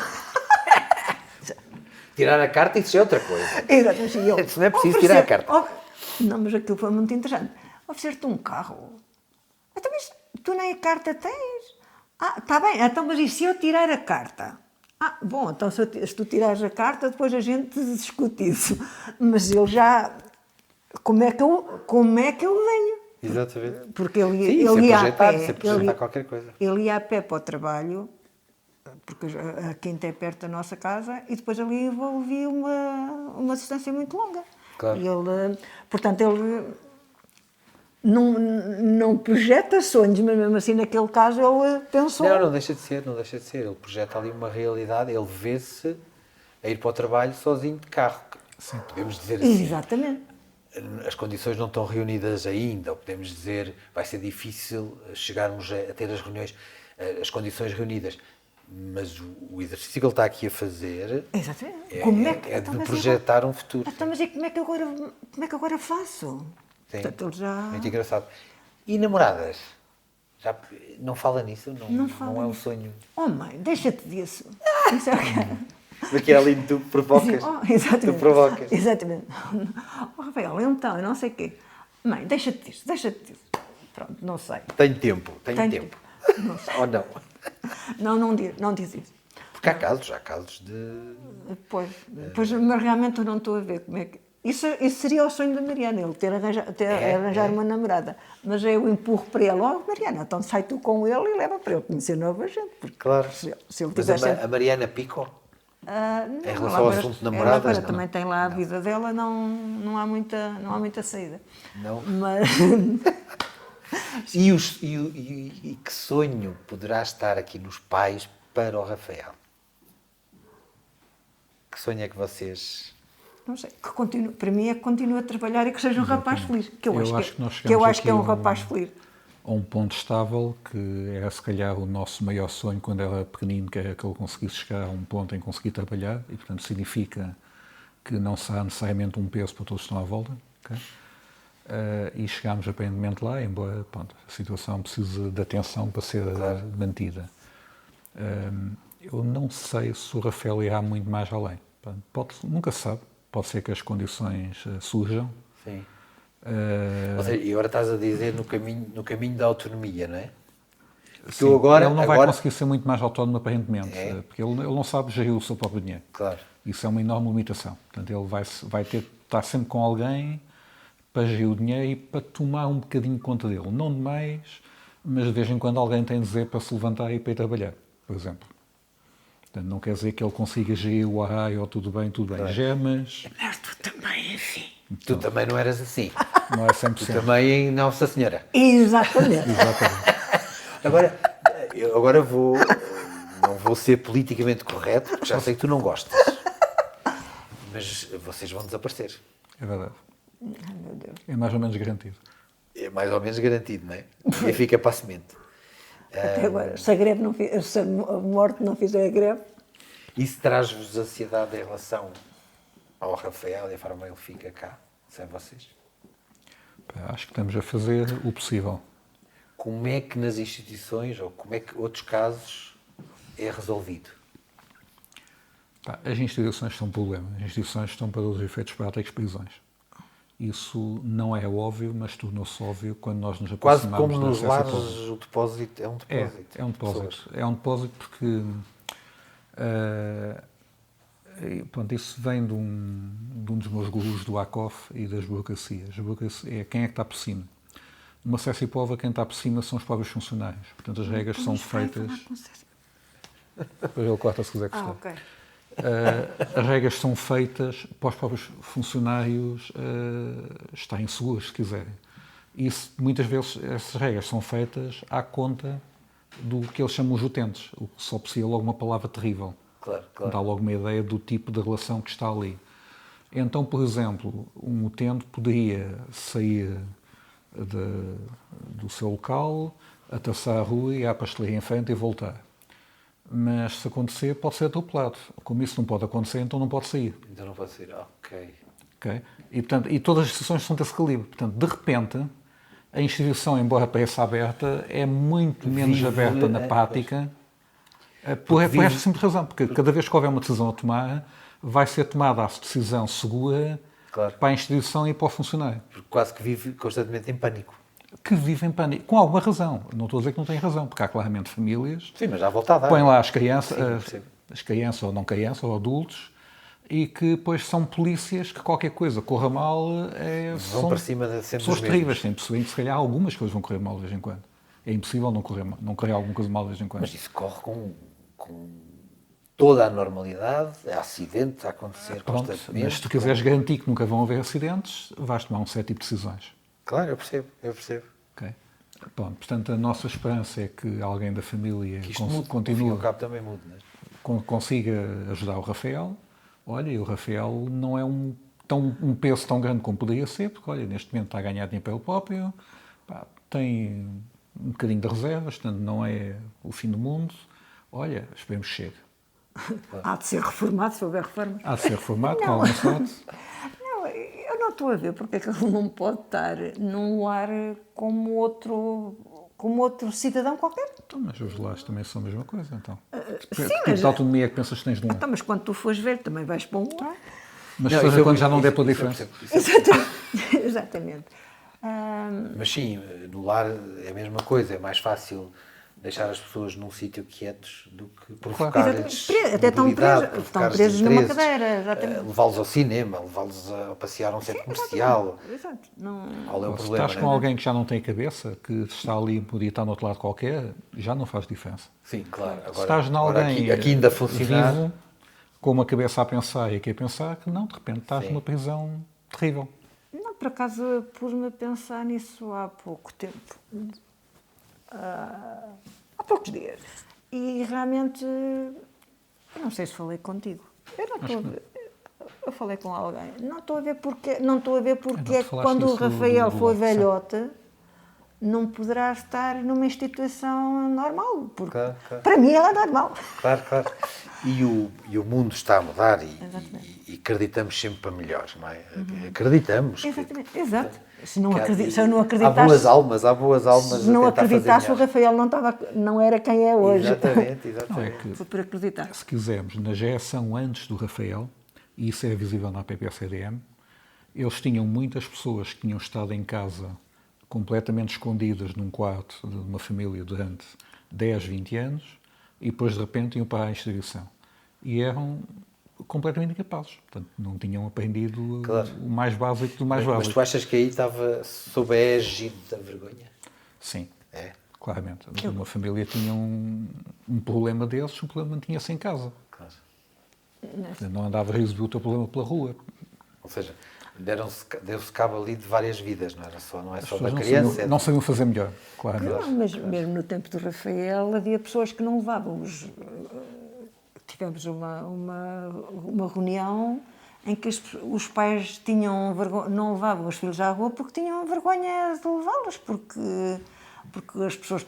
Tirar a carta, isso é outra coisa. Exatamente. E eu, Isso não é preciso tirar a carta. Não, mas aquilo foi muito interessante. Oferecer-te um carro? Então, mas tu nem a carta tens? Ah, está bem, então, mas e se eu tirar a carta? Ah, bom, então se tu tirares a carta, depois a gente discute isso. Mas eu já... Como é que eu venho? Exatamente. Porque ele Sim, isso ia é a projetar, pé. isso é projetar qualquer coisa. Ele ia a pé para o trabalho, porque a Quinta é perto da nossa casa, e depois ali envolvia uma distância muito longa. Claro. E ele, portanto, ele não projeta sonhos, mas mesmo assim, naquele caso, ele pensou... Não deixa de ser, não deixa de ser. Ele projeta ali uma realidade, ele vê-se a ir para o trabalho sozinho de carro. Sim. Podemos dizer assim. Exatamente. As condições não estão reunidas ainda, ou podemos dizer vai ser difícil chegarmos a ter as reuniões, as condições reunidas. Mas o exercício que ele está aqui a fazer Exatamente. é de projetar um futuro. Então, mas e como é que agora faço? Sim, Portanto, ele já... muito engraçado. E namoradas? Já não fala nisso? Não fala não é um nisso. sonho? Oh mãe, deixa-te disso. Isso é o que é. Porque é ali tu provocas. Exatamente. Tu provocas. Exatamente. Oh, Rafael, então, eu não sei o quê. Mãe, deixa-te disso. Pronto, não sei. Tenho tempo. Não sei. Ou não? Não diz isso. Porque há casos de... Pois, mas realmente eu não estou a ver como é que... Isso seria o sonho da Mariana, ele arranjar uma namorada. Mas eu empurro para ele, oh Mariana, então sai tu com ele e leva para ele conhecer nova gente. Porque Claro. se ele Mas tivesse... a Mariana Pico? Não, Em relação ela ao agora- assunto de ela namoradas, agora não. também tem lá a vida dela, não há muita saída. Não? Mas E que sonho poderá estar aqui nos pais para o Rafael? Que sonho é que vocês... não sei, para mim é que continue a trabalhar e que seja um rapaz feliz. Que eu, Eu acho que nós que eu chegamos acho que é um aqui a rapaz feliz. a um ponto estável, que era se calhar o nosso maior sonho quando era pequenino, que era que ele conseguisse chegar a um ponto em conseguir trabalhar, e portanto significa que não será necessariamente um peso para todos que estão à volta. Okay? E chegámos aparentemente lá, embora pronto, a situação precise de atenção para ser mantida. Eu não sei se o Rafael irá muito mais além. Nunca se sabe, pode ser que as condições surjam. Sim. Ou seja, e agora estás a dizer no caminho da autonomia, não é? Sim, ele não vai conseguir ser muito mais autónomo aparentemente, porque ele não sabe gerir o seu próprio dinheiro. Claro. Isso é uma enorme limitação. Portanto, ele vai ter que estar sempre com alguém para gerir o dinheiro e para tomar um bocadinho de conta dele. Não demais, mas de vez em quando alguém tem de dizer para se levantar e para ir trabalhar, por exemplo. Portanto, não quer dizer que ele consiga gerir o arraio ou tudo bem, mas Mas tu também, enfim. Tu também não eras assim. não é 100%. Tu também, Nossa Senhora. Exatamente. Exatamente. Agora não vou ser politicamente correto, porque já sei que tu não gostas. Mas vocês vão desaparecer. É verdade. Ai, meu Deus. É mais ou menos garantido. É mais ou menos garantido, não é? E fica para a semente. Até agora, se a morte não fizer a greve, Isso traz-vos ansiedade em relação ao Rafael e a forma como ele fica cá, sem vocês? Acho que estamos a fazer o possível. Como é que nas instituições, ou como é que outros casos, é resolvido? As instituições são um problema. As instituições estão para os efeitos práticos prisões. Isso não é óbvio, mas tornou-se óbvio quando nós nos Quase aproximamos como nos do acesso lares, ao público. o depósito é um depósito. É um depósito. É um depósito porque pronto, isso vem de um dos meus gurus do ACOF e das burocracias. A burocracia é quem é que está por cima. Numa César e Pova, quem está por cima são os próprios funcionários. Portanto, as regras são feitas... Depois ele corta se quiser cortar. ok. As regras são feitas para os próprios funcionários estarem seguros, se quiserem. Isso, muitas vezes, essas regras são feitas à conta do que eles chamam os utentes, o que só precisa logo uma palavra terrível. Claro. Dá logo uma ideia do tipo de relação que está ali. Então, por exemplo, um utente poderia sair do seu local, atravessar a rua e ir à pastelaria em frente e voltar. Mas se acontecer, pode ser atropelado. Como isso não pode acontecer, então não pode sair. Então não pode ser, ok. Okay? E todas as instituições são desse calibre. Portanto, de repente, a instituição, embora pareça aberta, é muito menos aberta na prática, por esta simples razão. Porque cada vez que houver uma decisão a tomar, vai ser tomada a decisão segura para a instituição e para o funcionário. Porque quase que vive constantemente em pânico. Que vive em pânico, com alguma razão. Não estou a dizer que não tem razão, porque há claramente famílias Sim, mas já volta a dar. põem lá as crianças, Sim, as crianças ou não crianças, ou adultos, e que depois são polícias que qualquer coisa corra mal, Vão são para cima de sempre pessoas os terríveis. mesmos. Tem perceber que se calhar algumas coisas vão correr mal de vez em quando. É impossível não correr alguma coisa mal de vez em quando. Mas isso corre com toda a normalidade, há acidentes a acontecer Pronto, constantemente. mas se tu quiseres garantir que nunca vão haver acidentes, vais tomar um certo tipo de decisões. Claro, eu percebo. Okay? Pronto, portanto, a nossa esperança é que alguém da família Que isto mude, ao fim e continue, ao cabo também mude, não é? consiga ajudar o Rafael. Olha, e o Rafael não é um peso tão grande como poderia ser, porque, olha, neste momento está a ganhar dinheiro pelo próprio, tem um bocadinho de reservas, portanto, não é o fim do mundo. Olha, esperemos que chegue. Há de ser reformado, se houver reformas. Há de ser reformado, com alguma sorte. Não, eu não estou a ver porque é que ele não pode estar num lar como outro cidadão qualquer. Então, mas os lares também são a mesma coisa, então. Que sim, tipo mas- de autonomia é que pensas que tens de um? Então, mas quando tu fores ver, também vais para um lar. Mas Não, seja isso quando já não isso- der pela isso eu diferença. percebo. Exatamente. Mas sim, no lar é a mesma coisa, é mais fácil deixar as pessoas num sítio quietos do que provocar-lhes Exatamente. Até estão mobilidade, presos- provocar-lhes estão presos numa interesses, cadeira, exatamente. levá-los ao cinema, levá-los a passear a um centro comercial. Exato. Não... Qual é o Se problema? estás com não é? alguém que já não tem cabeça, que está ali e podia estar no outro lado qualquer, já não faz diferença. Sim, claro. Agora, Se estás em agora alguém aqui ainda funcionar. vivo, com uma cabeça a pensar e aqui a pensar que não, de repente estás Sim. numa prisão terrível. Não, por acaso pus-me a pensar nisso há pouco tempo. Há poucos dias. E realmente, eu não sei se falei contigo. Eu não estou a ver. Eu falei com alguém. Não estou a ver porque, não estou a ver porque é que falaste quando o disso do Rafael for sim. velhote, não poderá estar numa instituição normal. Porque Claro, claro. para mim ela é normal. Claro, claro. E o mundo está a mudar Exatamente. e acreditamos sempre para melhor, não é? Acreditamos. que- Exatamente. Exato. Se eu não Há acreditasse. boas almas Se não a tentar fazer acreditasse, o melhor. Rafael não era quem é hoje. Exatamente, Não, é exatamente. que, Foi por acreditar. se quisermos, na geração antes do Rafael, e isso é visível na PPCDM, eles tinham muitas pessoas que tinham estado em casa completamente escondidas num quarto de uma família durante 10, 20 anos e depois de repente iam para a instituição. E eram completamente incapazes. Portanto, não tinham aprendido Claro. o mais básico do mais Mas básico. tu achas que aí estava sob a égide da vergonha? Sim, É. claramente. Uma família tinha um problema desses, o problema tinha-se em casa. Claro. Portanto, não andava a resolver o teu problema pela rua. Ou seja, deu-se cabo ali de várias vidas, não é só As da pessoas criança. não sabiam fazer melhor, claramente. Não, mas mesmo no tempo do Rafael havia pessoas que não levavam os. Tivemos uma reunião em que os pais tinham vergonha, não levavam os filhos à rua porque tinham vergonha de levá-los, porque as pessoas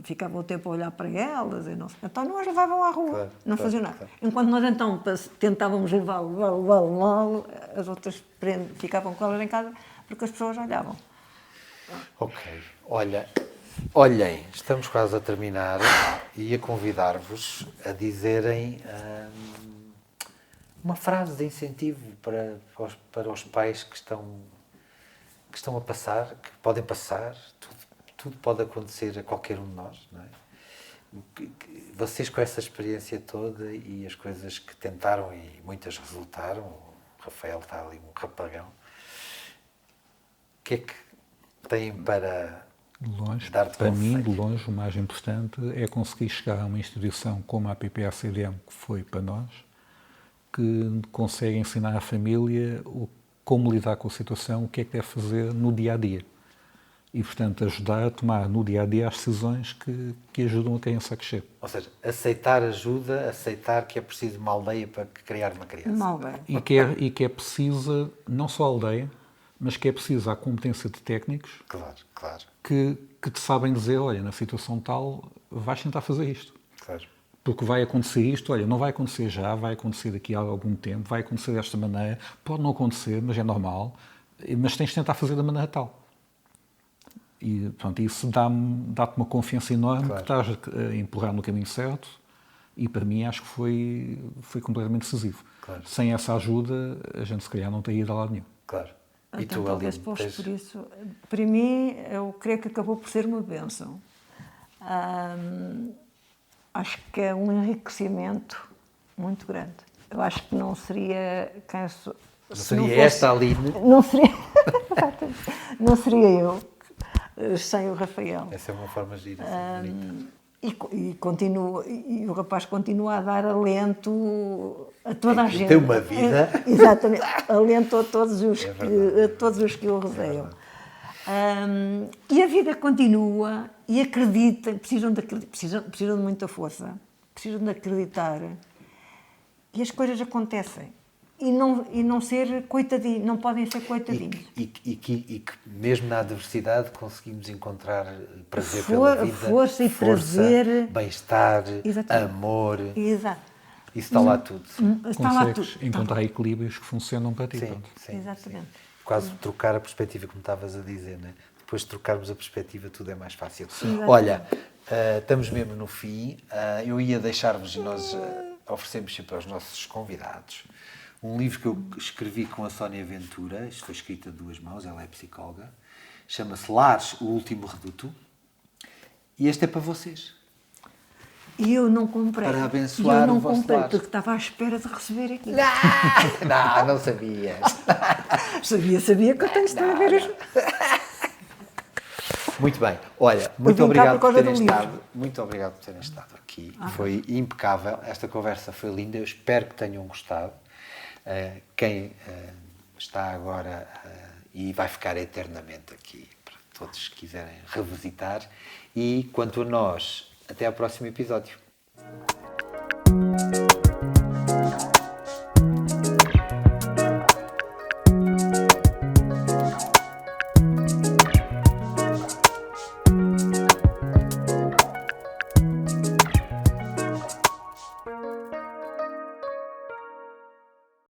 ficavam o tempo a olhar para elas e não sei. Então não as levavam à rua, Claro, não claro, faziam nada. claro. Enquanto nós então tentávamos levá-lo, as outras ficavam com elas em casa porque as pessoas olhavam. Ok. Olhem, estamos quase a terminar e a convidar-vos a dizerem uma frase de incentivo para os pais que estão a passar, que podem passar, tudo pode acontecer a qualquer um de nós, não é? Vocês com essa experiência toda e as coisas que tentaram e muitas resultaram, o Rafael está ali um rapagão, o que é que têm para De longe, dar-te para mim, conselho? de longe, o mais importante é conseguir chegar a uma instituição como a PPACDM, que foi para nós, que consegue ensinar à família como lidar com a situação, o que é que deve fazer no dia-a-dia. E, portanto, ajudar a tomar no dia-a-dia as decisões que ajudam a criança a crescer. Ou seja, aceitar ajuda, aceitar que é preciso uma aldeia para criar uma criança. Mal bem. E que é precisa, não só a aldeia, mas que é preciso a competência de técnicos Claro, claro, que te sabem dizer, olha, na situação tal, vais tentar fazer isto. claro. Porque vai acontecer isto, olha, não vai acontecer já, vai acontecer daqui a algum tempo, vai acontecer desta maneira, pode não acontecer, mas é normal, mas tens de tentar fazer da maneira tal. E, pronto, isso dá-te uma confiança enorme Claro. que estás a empurrar no caminho certo e, para mim, acho que foi completamente decisivo. Claro. Sem essa ajuda, a gente, se calhar, não teria ido a lado nenhum. Claro. E Então, tu, talvez Aline, fosse por isso. Para mim, eu creio que acabou por ser uma bênção. Acho que é um enriquecimento muito grande. Eu acho que não seria quem sou. não se não seria fosse- esta Aline? Não seria, não seria eu sem o Rafael. Essa é uma forma gira, assim, bonita. E o rapaz continua a dar alento a toda a que gente. tem uma vida. Exatamente. Alento a todos os, É verdade. a todos os que o rodeiam. E a vida continua e acreditam, precisam de muita força, precisam de acreditar e as coisas acontecem. E não ser coitadinho, não podem ser coitadinhos. E que mesmo na adversidade conseguimos encontrar prazer pela vida, Força e prazer. bem-estar, Exatamente. amor, Exato. isso está lá tudo. Está lá Consegues tudo. encontrar equilíbrios que funcionam para ti. Sim, pronto. sim. Exatamente. Quase trocar a perspectiva, como estavas a dizer, né? Depois de trocarmos a perspectiva, tudo é mais fácil. Exatamente. Olha, estamos mesmo no fim. Eu ia deixar-vos, e nós oferecemos sempre aos nossos convidados, um livro que eu escrevi com a Sónia Ventura, isto foi escrito a duas mãos, ela é psicóloga, chama-se Lares, o Último Reduto, e este é para vocês. E eu não comprei. Para abençoar eu não o vosso comprei lar. porque estava à espera de receber aqui. Não sabias. Sabia que eu tenho de estar a ver as... Muito bem. Olha, vim muito cá obrigado por por causa terem do livro. estado. Muito obrigado por terem estado aqui. aqui. Foi impecável. Esta conversa foi linda. Eu espero que tenham gostado. Quem está agora e vai ficar eternamente aqui, para todos que quiserem revisitar. E quanto a nós, até ao próximo episódio.